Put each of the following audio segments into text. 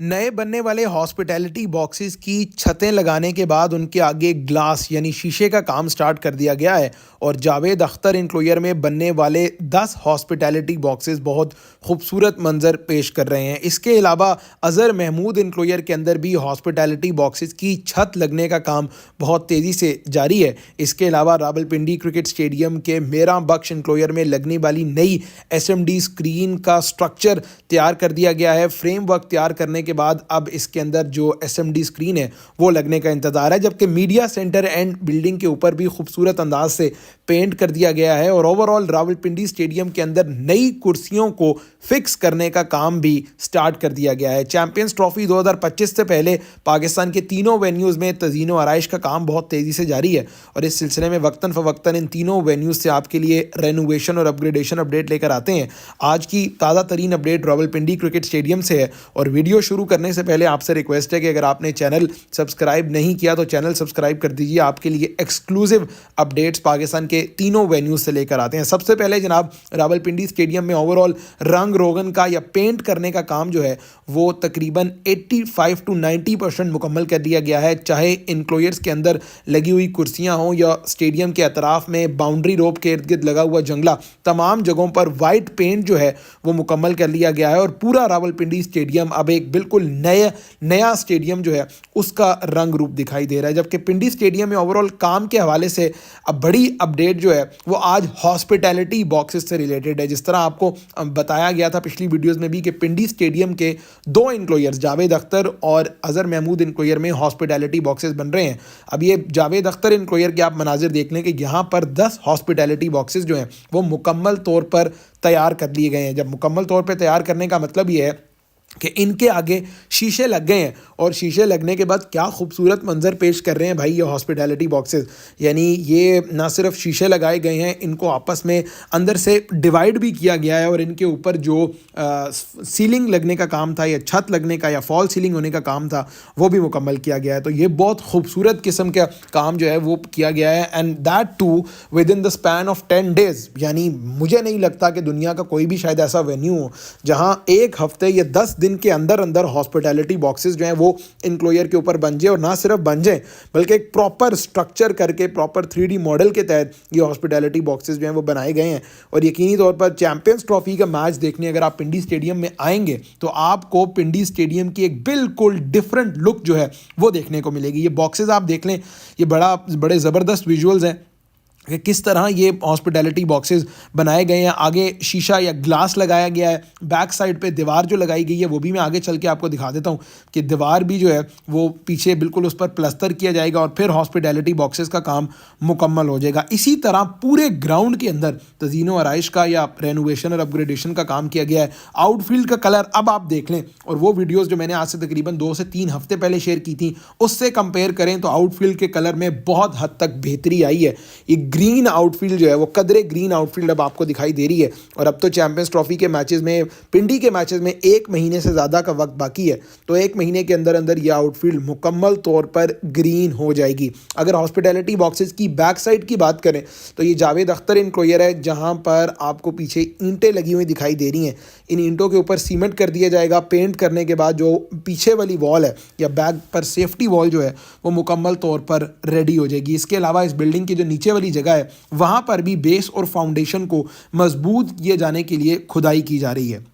नए बनने वाले हॉस्पिटैलिटी बॉक्सेस की छतें लगाने के बाद उनके आगे ग्लास यानी शीशे का काम स्टार्ट कर दिया गया है और जावेद अख्तर इनक्लोयर में बनने वाले 10 हॉस्पिटैलिटी बॉक्सेस बहुत खूबसूरत मंजर पेश कर रहे हैं। इसके अलावा अज़हर महमूद इनक्लोयर के अंदर भी हॉस्पिटैलिटी बॉक्सेस की छत लगने का काम बहुत तेज़ी से जारी है। इसके अलावा रावलपिंडी क्रिकेट स्टेडियम के मेरा बख्श इनक्लोयर में लगने वाली नई SMD स्क्रीन का स्ट्रक्चर तैयार कर दिया गया है। फ्रेमवर्क तैयार करने के बाद अब इसके अंदर जो SMD स्क्रीन है वो लगने का इंतज़ार है, जबकि मीडिया सेंटर एंड बिल्डिंग के ऊपर भी खूबसूरत अंदाज से पेंट कर दिया गया है और ओवरऑल रावलपिंडी स्टेडियम के अंदर नई कुर्सियों को फिक्स करने का काम भी स्टार्ट कर दिया गया है। चैंपियंस ट्रॉफी 2025 से पहले पाकिस्तान के तीनों वेन्यूज़ में तज़ीनो आराइश का काम बहुत तेज़ी से जारी है और इस सिलसिले में वक्तन फ़वक्तन इन तीनों वेन्यूज़ से आपके लिए रेनोवेशन और अपग्रेडेशन अपडेट लेकर आते हैं। आज की ताज़ा तरीन अपडेट रावलपिंडी क्रिकेट स्टेडियम से है और वीडियो शुरू करने से पहले आपसे रिक्वेस्ट है कि अगर आपने चैनल सब्सक्राइब नहीं किया तो चैनल सब्सक्राइब कर दीजिए। आपके लिए एक्सक्लूसिव अपडेट्स पाकिस्तान के तीनों वेन्यूज़ से लेकर आते हैं। सबसे पहले जनाब रावलपिंडी स्टेडियम में ओवरऑल रंग रोगन का या पेंट करने का काम जो है वो तकरीबन 85 to 90% मुकम्मल कर दिया गया है। चाहे इनक्लोयर्स के अंदर लगी हुई कुर्सियां हों या स्टेडियम के अतराफ में बाउंड्री रोप के इर्द गिर्द लगा हुआ जंगला, तमाम जगहों पर वाइट पेंट जो है वो मुकम्मल कर लिया गया है और पूरा रावलपिंडी स्टेडियम अब एक बिल्कुल नया स्टेडियम जो है उसका रंग रूप दिखाई दे रहा है। जबकि पिंडी स्टेडियम में ओवरऑल काम के हवाले से अब बड़ी अपडेट जो है वो आज हॉस्पिटैलिटी बॉक्सेस से रिलेटेड है। जिस तरह आपको बताया गया था पिछली वीडियोस में भी कि पिंडी स्टेडियम के दो इनक्लोयर्स जावेद अख्तर और अज़हर महमूद इनक्लोयर में हॉस्पिटैलिटी बॉक्सेस बन रहे हैं। अब ये जावेद अख्तर इनक्लोयर के आप मनाजिर देख लें कि यहाँ पर 10 हॉस्पिटैलिटी बॉक्सेस जो हैं वो मुकम्मल तौर पर तैयार कर लिए गए हैं। जब मुकम्मल तौर पर तैयार करने का मतलब ये है कि इनके आगे शीशे लग गए हैं और शीशे लगने के बाद क्या खूबसूरत मंजर पेश कर रहे हैं भाई ये हॉस्पिटैलिटी बॉक्सेस। यानी ये ना सिर्फ शीशे लगाए गए हैं, इनको आपस में अंदर से डिवाइड भी किया गया है और इनके ऊपर जो सीलिंग लगने का काम था या छत लगने का या फॉल सीलिंग होने का काम था वो भी मुकम्मल किया गया है। तो ये बहुत खूबसूरत किस्म का काम जो है वो किया गया है and that too within the span of 10 days. यानी मुझे नहीं लगता कि दुनिया का कोई भी शायद ऐसा वेन्यू हो जहाँ एक हफ्ते या 10 दिन के अंदर अंदर हॉस्पिटैलिटी बॉक्सेस जो हैं वो इनक्लोयर के ऊपर बन जाए और ना सिर्फ बन जाए बल्कि एक प्रॉपर स्ट्रक्चर करके प्रॉपर 3D मॉडल के तहत ये हॉस्पिटैलिटी बॉक्सेस जो हैं वो बनाए गए हैं। और यकीनी तौर पर चैंपियंस ट्रॉफी का मैच देखने अगर आप पिंडी स्टेडियम में आएंगे तो आपको पिंडी स्टेडियम की एक बिल्कुल डिफरेंट लुक जो है वो देखने को मिलेगी। ये बॉक्सेस आप देख लें, ये बड़े ज़बरदस्त विजुअल्स हैं कि किस तरह ये हॉस्पिटैलिटी बॉक्सेस बनाए गए हैं। आगे शीशा या ग्लास लगाया गया है, बैक साइड पे दीवार जो लगाई गई है वो भी मैं आगे चल के आपको दिखा देता हूँ कि दीवार भी जो है वो पीछे बिल्कुल उस पर प्लस्तर किया जाएगा और फिर हॉस्पिटैलिटी बॉक्सेस का काम मुकम्मल हो जाएगा। इसी तरह पूरे ग्राउंड के अंदर तज़ीनो आराइश का या रेनोवेशन और अपग्रेडेशन का काम किया गया है। आउटफील्ड का कलर अब आप देख लें और वो वीडियोज़ जो मैंने आज से तकरीबन 2 से 3 हफ्ते पहले शेयर की थी उससे कंपेयर करें तो आउटफील्ड के कलर में बहुत हद तक बेहतरी आई है। ये ग्रीन आउटफील्ड जो है वो कदरे ग्रीन आउटफील्ड अब आपको दिखाई दे रही है और अब तो चैंपियंस ट्रॉफी के मैचेस में, पिंडी के मैचेस में 1 महीने से ज़्यादा का वक्त बाकी है, तो 1 महीने के अंदर अंदर ये आउटफील्ड मुकम्मल तौर पर ग्रीन हो जाएगी। अगर हॉस्पिटैलिटी बॉक्सेस की बैक साइड की बात करें तो ये जावेद अख्तर इनक्लोयर है जहाँ पर आपको पीछे ईंटें लगी हुई दिखाई दे रही हैं। इन ईंटों के ऊपर सीमेंट कर दिया जाएगा। पेंट करने के बाद जो पीछे वाली वॉल है या बैक पर सेफ्टी वॉल जो है वो मुकम्मल तौर पर रेडी हो जाएगी। इसके अलावा इस बिल्डिंग की जो नीचे वाली जगह है वहाँ पर भी बेस और फाउंडेशन को मजबूत किए जाने के लिए खुदाई की जा रही है।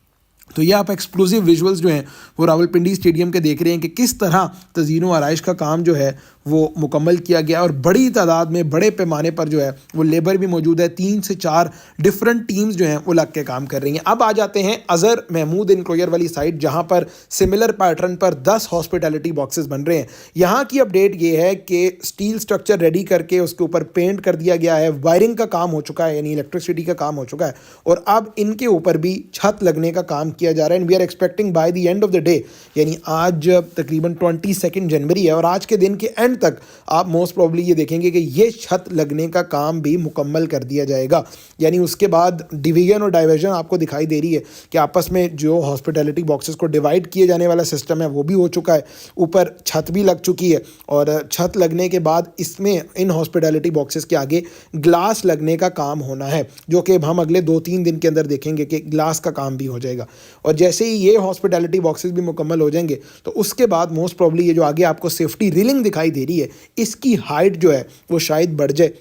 तो ये आप एक्सक्लूसिव विजुअल्स जो हैं वो रावलपिंडी स्टेडियम के देख रहे हैं कि किस तरह तज़ीनो आराइश का काम जो है वो मुकम्मल किया गया और बड़ी तादाद में बड़े पैमाने पर जो है वो लेबर भी मौजूद है। 3 से 4 डिफरेंट टीम्स जो हैं वो लग के काम कर रही हैं। अब आ जाते हैं अज़हर महमूद इनक्लोयर वाली साइड जहां पर सिमिलर पैटर्न पर 10 हॉस्पिटैलिटी बॉक्सेस बन रहे हैं। यहाँ की अपडेट ये है कि स्टील स्ट्रक्चर रेडी करके उसके ऊपर पेंट कर दिया गया है, वायरिंग का काम हो चुका है यानी इलेक्ट्रिसिटी का काम हो चुका है और अब इनके ऊपर भी छत लगने का काम किया जा रहा है। And we are expecting by the end of the day, यानी आज तकरीबन 22 जनवरी है और आज के दिन के एंड तक आप मोस्ट प्रॉब्ली ये देखेंगे कि ये छत लगने का काम भी मुकम्मल कर दिया जाएगा। यानी उसके बाद डिवीजन और डाइवर्जन आपको दिखाई दे रही है कि आपस में जो हॉस्पिटैलिटी बॉक्सेस को डिवाइड किए जाने वाला सिस्टम है वो भी हो चुका है। ऊपर छत भी लग चुकी है और छत लगने के बाद इसमें इन हॉस्पिटैलिटी बॉक्सेस के आगे ग्लास लगने का काम होना है जो कि हम अगले 2-3 दिन के अंदर देखेंगे कि ग्लास का काम भी हो जाएगा। और जैसे ही ये हॉस्पिटैलिटी बॉक्सेस भी मुकम्मल हो जाएंगे तो उसके बाद मोस्ट प्रॉब्ली ये जो आगे आपको सेफ्टी रेलिंग दिखाई दे रही है इसकी हाइट जो है वो शायद बढ़ जाए,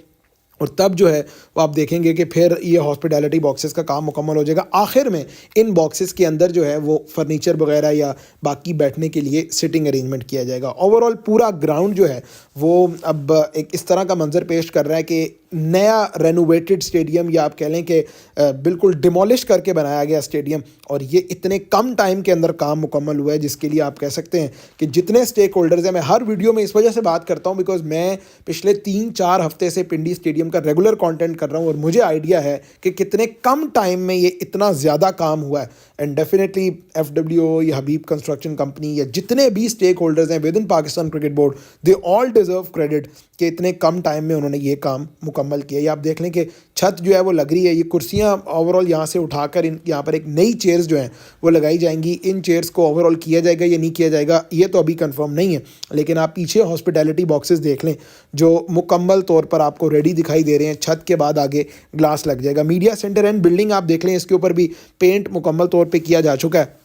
और तब जो है वो आप देखेंगे कि फिर ये हॉस्पिटैलिटी बॉक्सेस का काम मुकम्मल हो जाएगा। आखिर में इन बॉक्सेस के अंदर जो है वो फर्नीचर वगैरह या बाकी बैठने के लिए सिटिंग अरेंजमेंट किया जाएगा। ओवरऑल पूरा ग्राउंड जो है वो अब एक इस तरह का मंजर पेश कर रहा है कि नया रेनोवेटेड स्टेडियम, या आप कह लें कि बिल्कुल डिमोलिश करके बनाया गया स्टेडियम, और ये इतने कम टाइम के अंदर काम मुकम्मल हुआ है जिसके लिए आप कह सकते हैं कि जितने स्टेक होल्डर्स हैं, मैं हर वीडियो में इस वजह से बात करता हूँ बिकॉज मैं पिछले 3-4 हफ्ते से पिंडी स्टेडियम का रेगुलर कंटेंट कर रहा हूँ और मुझे आइडिया है कि कितने कम टाइम में ये इतना ज़्यादा काम हुआ है। एंड डेफिनेटली FWO या हबीब कंस्ट्रक्शन कंपनी या जितने भी स्टेक होल्डर्स हैं with in Pakistan cricket board, they all deserve credit कि इतने कम टाइम में उन्होंने ये काम मुकम्मल किया। या आप देख लें कि छत जो है वो लग रही है, ये कुर्सियाँ ओवरऑल यहाँ से उठाकर यहाँ पर एक नई चेयर्स जो हैं वो लगाई जाएंगी। इन चेयर्स को ओवरऑल किया जाएगा या नहीं किया जाएगा ये तो अभी कंफर्म नहीं है, लेकिन आप पीछे हॉस्पिटैलिटी बॉक्सेस देख लें जो मुकम्मल तौर पर आपको रेडी दिखाई दे रहे हैं। छत के बाद आगे ग्लास लग जाएगा। मीडिया सेंटर एंड बिल्डिंग आप देख लें, इसके ऊपर भी पेंट मुकम्मल तौर पर किया जा चुका है,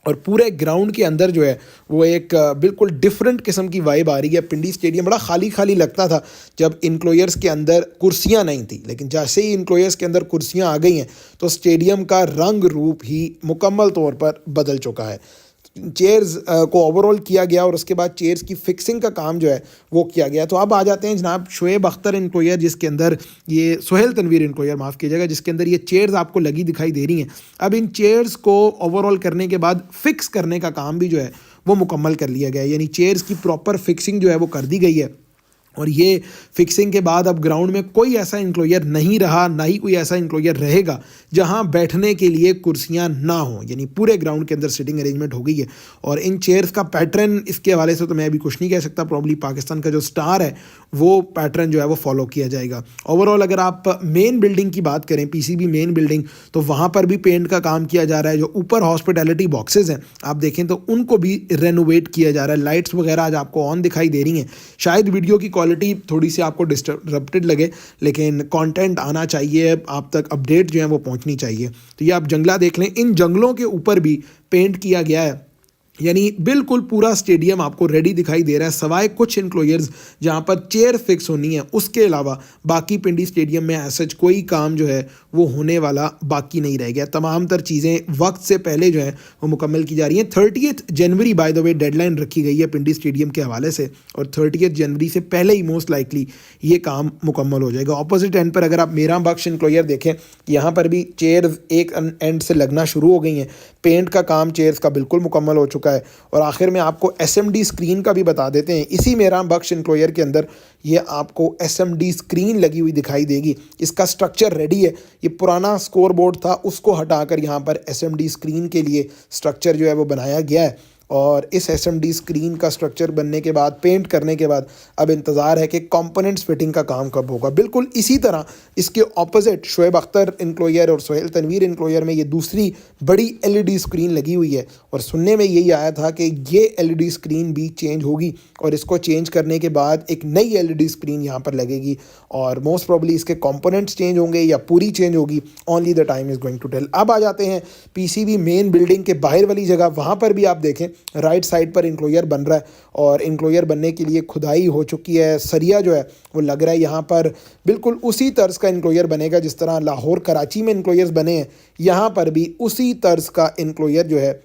और पूरे ग्राउंड के अंदर जो है वो एक बिल्कुल डिफरेंट किस्म की वाइब आ रही है। पिंडी स्टेडियम बड़ा खाली खाली लगता था जब इनक्लोयर्स के अंदर कुर्सियां नहीं थी, लेकिन जैसे ही इनक्लोयर्स के अंदर कुर्सियां आ गई हैं तो स्टेडियम का रंग रूप ही मुकम्मल तौर पर बदल चुका है। चेयर्स को ओवरऑल किया गया और उसके बाद चेयर्स की फिक्सिंग का काम जो है वो किया गया। तो अब आ जाते हैं जनाब शोएब अख्तर इनक्लोयर, जिसके अंदर ये सोहेल तनवीर इनक्लोयर माफ़ कीजिएगा, जिसके अंदर ये चेयर्स आपको लगी दिखाई दे रही हैं। अब इन चेयर्स को ओवरऑल करने के बाद फिक्स करने का काम भी जो है वो मुकम्मल कर लिया गया है, यानी चेयर्स की प्रॉपर फिक्सिंग जो है वो कर दी गई है। और ये फिक्सिंग के बाद अब ग्राउंड में कोई ऐसा इंक्लोयर नहीं रहा, ना ही कोई ऐसा इंक्लोयर रहेगा जहां बैठने के लिए कुर्सियां ना हो, यानी पूरे ग्राउंड के अंदर सिटिंग अरेंजमेंट हो गई है। और इन चेयर्स का पैटर्न इसके हवाले से तो मैं अभी कुछ नहीं कह सकता, प्रॉब्ली पाकिस्तान का जो स्टार है वो पैटर्न जो है वो फॉलो किया जाएगा। ओवरऑल अगर आप मेन बिल्डिंग की बात करें, PCB मेन बिल्डिंग, तो वहाँ पर भी पेंट का काम किया जा रहा है। जो ऊपर हॉस्पिटैलिटी बॉक्सेज हैं आप देखें तो उनको भी रेनोवेट किया जा रहा है। लाइट्स वगैरह आज आपको ऑन दिखाई दे रही हैं। शायद वीडियो की क्वालिटी थोड़ी सी आपको डिस्टर्बटेड लगे, लेकिन कंटेंट आना चाहिए, आप तक अपडेट जो है वो पहुंचनी चाहिए। तो ये आप जंगला देख लें, इन जंगलों के ऊपर भी पेंट किया गया है, यानी बिल्कुल पूरा स्टेडियम आपको रेडी दिखाई दे रहा है, सवाए कुछ इनक्लोयर्स जहां पर चेयर फिक्स होनी है। उसके अलावा बाकी पिंडी स्टेडियम में ऐसा कोई काम जो है वो होने वाला बाकी नहीं रह गया। तमाम तर चीज़ें वक्त से पहले जो है वो मुकम्मल की जा रही हैं। 30 जनवरी बाय द वे डेडलाइन रखी गई है पिंडी स्टेडियम के हवाले से, और 30 जनवरी से पहले ही मोस्ट लाइकली ये काम मुकम्मल हो जाएगा। ऑपोजिट एंड पर अगर आप मेरा बख्श इनक्लोयर देखें, यहाँ पर भी चेयर एक एंड से लगना शुरू हो गई हैं। पेंट का काम चेयर्स का बिल्कुल मुकम्मल हो चुका है। और आखिर में आपको SMD स्क्रीन का भी बता देते हैं। इसी मेरा बख्श इनक्लोयर के अंदर ये आपको SMD स्क्रीन लगी हुई दिखाई देगी। इसका स्ट्रक्चर रेडी है। ये पुराना स्कोर बोर्ड था, उसको हटाकर यहाँ पर SMD स्क्रीन के लिए स्ट्रक्चर जो है वो बनाया गया है। और इस SMD स्क्रीन का स्ट्रक्चर बनने के बाद, पेंट करने के बाद, अब इंतज़ार है कि कंपोनेंट्स फिटिंग का काम कब होगा। बिल्कुल इसी तरह इसके ऑपोजिट शोएब अख्तर इनक्लोयर और सोहेल तनवीर इनक्लोयर में ये दूसरी बड़ी LED स्क्रीन लगी हुई है, और सुनने में यही आया था कि ये LED स्क्रीन भी चेंज होगी, और इसको चेंज करने के बाद एक नई LED स्क्रीन यहाँ पर लगेगी, और मोस्ट प्रॉब्ली इसके कंपोनेंट्स चेंज होंगे या पूरी चेंज होगी, only the time is going to tell. अब आ जाते हैं PCB मेन बिल्डिंग के बाहर वाली जगह। वहाँ पर भी आप देखें राइट साइड पर इंक्लोयर बन रहा है, और इंक्लोयर बनने के लिए खुदाई हो चुकी है। सरिया जो है वो लग रहा है यहाँ पर बिल्कुल उसी तर्ज का इंक्लोयर बनेगा जिस तरह लाहौर कराची में इंक्लोयर्स बने हैं, यहाँ पर भी उसी तर्ज का इंक्लोयर जो है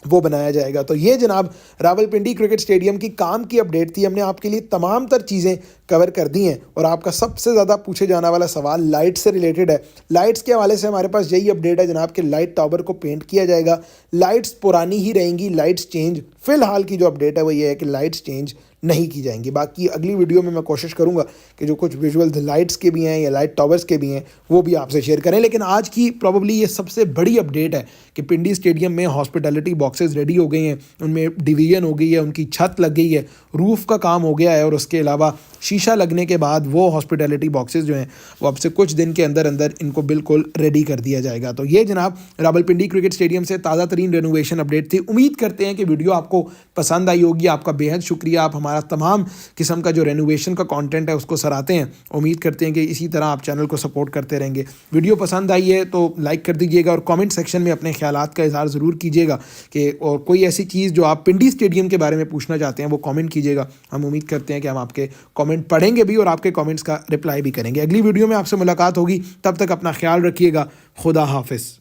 वो बनाया जाएगा। तो ये जनाब रावलपिंडी क्रिकेट स्टेडियम की काम की अपडेट थी। हमने आपके लिए तमाम तर चीज़ें कवर कर दी हैं, और आपका सबसे ज़्यादा पूछे जाने वाला सवाल लाइट से रिलेटेड है। लाइट्स के हवाले से हमारे पास यही अपडेट है जनाब कि लाइट टावर को पेंट किया जाएगा। लाइट्स पुरानी ही रहेंगी, लाइट्स चेंज, फ़िलहाल की जो अपडेट है वो ये है कि लाइट्स चेंज नहीं की जाएंगी। बाकी अगली वीडियो में मैं कोशिश करूंगा कि जो कुछ विजुअल्स लाइट्स के भी हैं या लाइट टावर्स के भी हैं वो भी आपसे शेयर करें। लेकिन आज की प्रॉब्ली ये सबसे बड़ी अपडेट है कि पिंडी स्टेडियम में हॉस्पिटैलिटी बॉक्सेस रेडी हो गए हैं, उनमें डिवीजन हो गई है, उनकी छत लग गई है, रूफ़ का काम हो गया है, और उसके अलावा शीशा लगने के बाद वो हॉस्पिटैलिटी बॉक्सेस जो हैं वो अब से कुछ दिन के अंदर अंदर इनको बिल्कुल रेडी कर दिया जाएगा। तो ये जनाब रावलपिंडी क्रिकेट स्टेडियम से ताज़ा तरीन रेनोवेशन अपडेट थी। उम्मीद करते हैं कि वीडियो आपको पसंद आई होगी। आपका बेहद शुक्रिया, आप हमारे हमारा तमाम किस्म का जो रेनोवेशन का कंटेंट है उसको सराहते हैं। उम्मीद करते हैं कि इसी तरह आप चैनल को सपोर्ट करते रहेंगे। वीडियो पसंद आई है तो लाइक कर दीजिएगा और कमेंट सेक्शन में अपने ख्यालात का इजहार ज़रूर कीजिएगा कि और कोई ऐसी चीज़ जो आप पिंडी स्टेडियम के बारे में पूछना चाहते हैं वो कमेंट कीजिएगा। हम उम्मीद करते हैं कि हम आपके कमेंट पढ़ेंगे भी और आपके कमेंट्स का रिप्लाई भी करेंगे। अगली वीडियो में आपसे मुलाकात होगी, तब तक अपना ख्याल रखिएगा। खुदा हाफिज़।